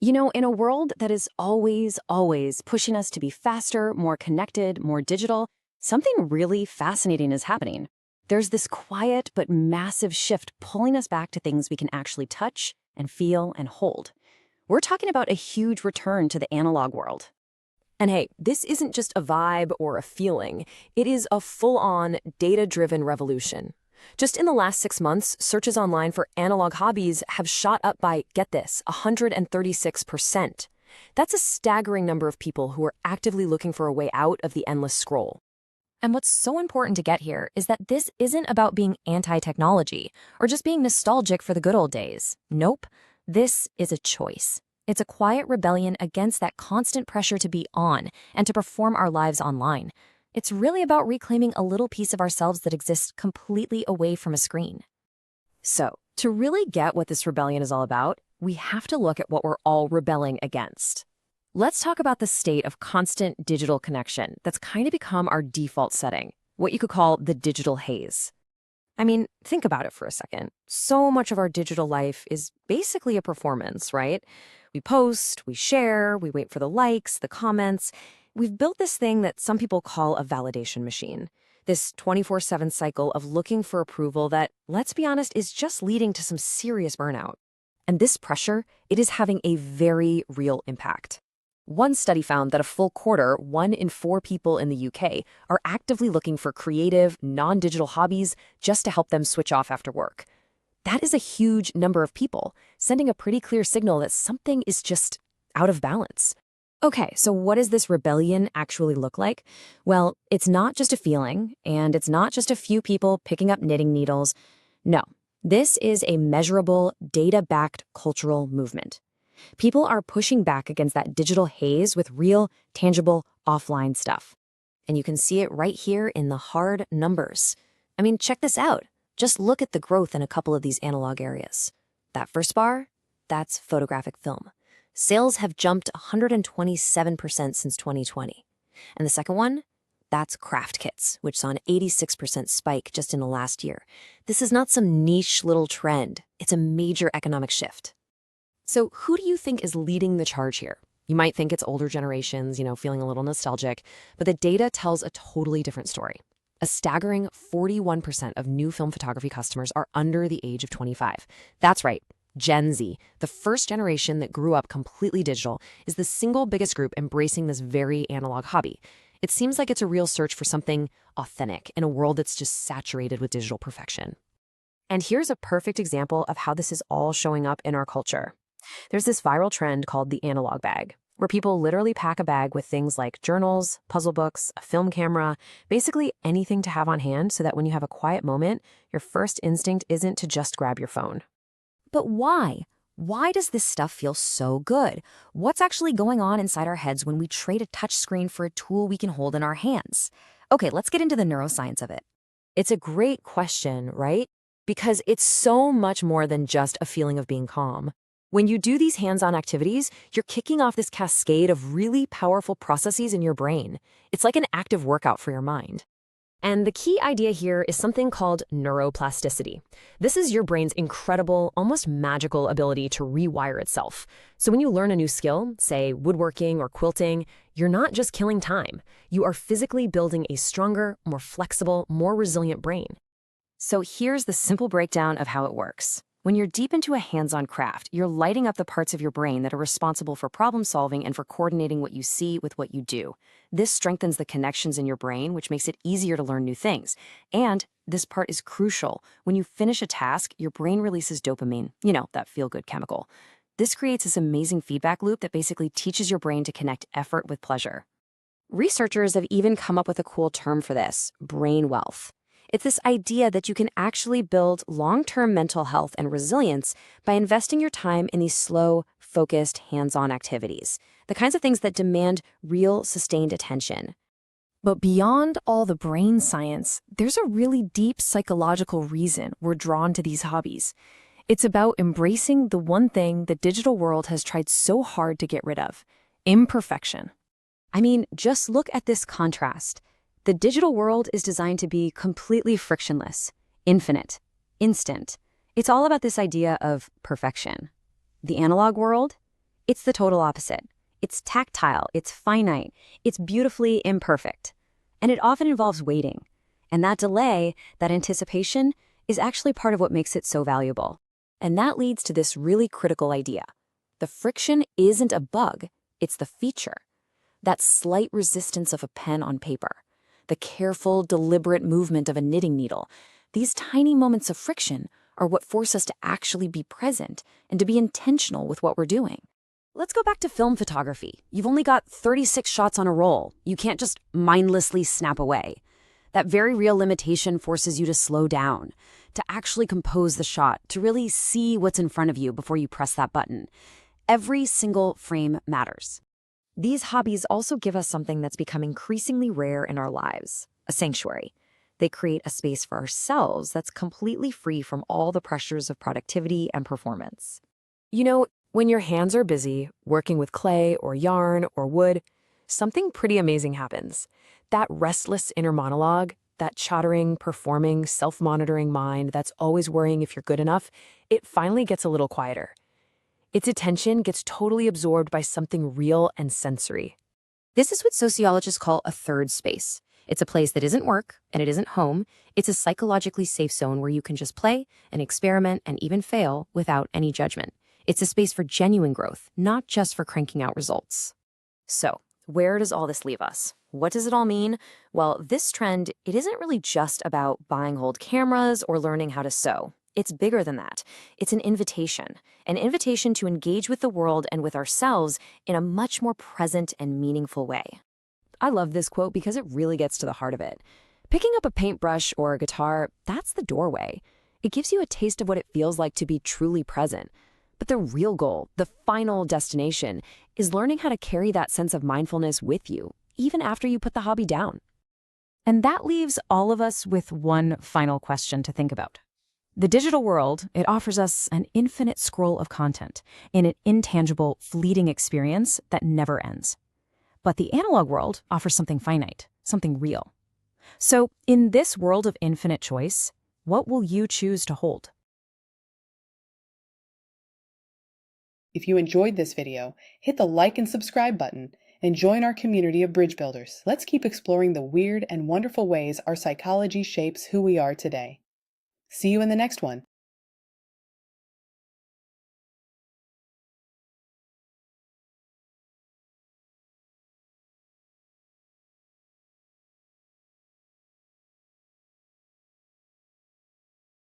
In a world that is always pushing us to be faster, more connected, more digital, something really fascinating is happening. There's this quiet but massive shift pulling us back to things we can actually touch and feel and hold. We're talking about a huge return to the analog world. And hey, this isn't just a vibe or a feeling. It is a full-on, data-driven revolution. Just in the last 6 months, searches online for analog hobbies have shot up by, get this, 136%. That's a staggering number of people who are actively looking for a way out of the endless scroll. And what's so important to get here is that this isn't about being anti-technology or just being nostalgic for the good old days. Nope, this is a choice. It's a quiet rebellion against that constant pressure to be on and to perform our lives online. It's really about reclaiming a little piece of ourselves that exists completely away from a screen. So, to really get what this rebellion is all about, we have to look at what we're all rebelling against. Let's talk about the state of constant digital connection that's kind of become our default setting, what you could call the digital haze. I mean, think about it for a second. So much of our digital life is basically a performance, right? We post, we share, we wait for the likes, the comments. We've built this thing that some people call a validation machine, this 24/7 cycle of looking for approval that, let's be honest, is just leading to some serious burnout. And this pressure, it is having a very real impact. One study found that a full quarter, 1 in 4 people in the UK, are actively looking for creative, non-digital hobbies just to help them switch off after work. That is a huge number of people, sending a pretty clear signal that something is just out of balance. Okay, so what does this rebellion actually look like? Well, it's not just a feeling, and it's not just a few people picking up knitting needles. No, this is a measurable, data-backed cultural movement. People are pushing back against that digital haze with real, tangible, offline stuff. And you can see it right here in the hard numbers. I mean, check this out. Just look at the growth in a couple of these analog areas. That first bar, that's photographic film. Sales have jumped 127% since 2020. And the second one, that's craft kits, which saw an 86% spike just in the last year. This is not some niche little trend. It's a major economic shift. So who do you think is leading the charge here? You might think it's older generations, feeling a little nostalgic, but the data tells a totally different story. A staggering 41% of new film photography customers are under the age of 25. That's right. Gen Z, the first generation that grew up completely digital, is the single biggest group embracing this very analog hobby. It seems like it's a real search for something authentic in a world that's just saturated with digital perfection. And here's a perfect example of how this is all showing up in our culture. There's this viral trend called the analog bag, where people literally pack a bag with things like journals, puzzle books, a film camera, basically anything to have on hand so that when you have a quiet moment, your first instinct isn't to just grab your phone. But why? Why does this stuff feel so good? What's actually going on inside our heads when we trade a touch screen for a tool we can hold in our hands? Okay, let's get into the neuroscience of it. It's a great question, right? Because it's so much more than just a feeling of being calm. When you do these hands-on activities, you're kicking off this cascade of really powerful processes in your brain. It's like an active workout for your mind. And the key idea here is something called neuroplasticity. This is your brain's incredible, almost magical ability to rewire itself. So when you learn a new skill, say woodworking or quilting, you're not just killing time. You are physically building a stronger, more flexible, more resilient brain. So here's the simple breakdown of how it works. When you're deep into a hands-on craft, you're lighting up the parts of your brain that are responsible for problem solving and for coordinating what you see with what you do. This strengthens the connections in your brain, which makes it easier to learn new things. And this part is crucial. When you finish a task, your brain releases dopamine, that feel-good chemical. This creates this amazing feedback loop that basically teaches your brain to connect effort with pleasure. Researchers have even come up with a cool term for this, brain wealth. It's this idea that you can actually build long-term mental health and resilience by investing your time in these slow, focused, hands-on activities, the kinds of things that demand real, sustained attention. But beyond all the brain science, there's a really deep psychological reason we're drawn to these hobbies. It's about embracing the one thing the digital world has tried so hard to get rid of: imperfection. I mean, just look at this contrast. The digital world is designed to be completely frictionless, infinite, instant. It's all about this idea of perfection. The analog world, It's the total opposite. It's tactile, it's finite, it's beautifully imperfect. And it often involves waiting. And that delay, that anticipation, is actually part of what makes it so valuable. And that leads to this really critical idea. The friction isn't a bug, it's the feature. That slight resistance of a pen on paper, the careful, deliberate movement of a knitting needle, these tiny moments of friction are what force us to actually be present and to be intentional with what we're doing. Let's go back to film photography. You've only got 36 shots on a roll. You can't just mindlessly snap away. That very real limitation forces you to slow down, to actually compose the shot, to really see what's in front of you before you press that button. Every single frame matters. These hobbies also give us something that's become increasingly rare in our lives, a sanctuary. They create a space for ourselves that's completely free from all the pressures of productivity and performance. You know, when your hands are busy, working with clay or yarn or wood, something pretty amazing happens. That restless inner monologue, that chattering, performing, self-monitoring mind that's always worrying if you're good enough, it finally gets a little quieter. Its attention gets totally absorbed by something real and sensory. This is what sociologists call a third space. It's a place that isn't work and it isn't home. It's a psychologically safe zone where you can just play and experiment and even fail without any judgment. It's a space for genuine growth, not just for cranking out results. So, where does all this leave us? What does it all mean? Well, this trend, it isn't really just about buying old cameras or learning how to sew. It's bigger than that. It's an invitation to engage with the world and with ourselves in a much more present and meaningful way. I love this quote because it really gets to the heart of it. Picking up a paintbrush or a guitar, that's the doorway. It gives you a taste of what it feels like to be truly present. But the real goal, the final destination, is learning how to carry that sense of mindfulness with you, even after you put the hobby down. And that leaves all of us with one final question to think about. The digital world, it offers us an infinite scroll of content in an intangible, fleeting experience that never ends. But the analog world offers something finite, something real. So, in this world of infinite choice, what will you choose to hold? If you enjoyed this video, hit the like and subscribe button and join our community of bridge builders. Let's keep exploring the weird and wonderful ways our psychology shapes who we are today. See you in the next one.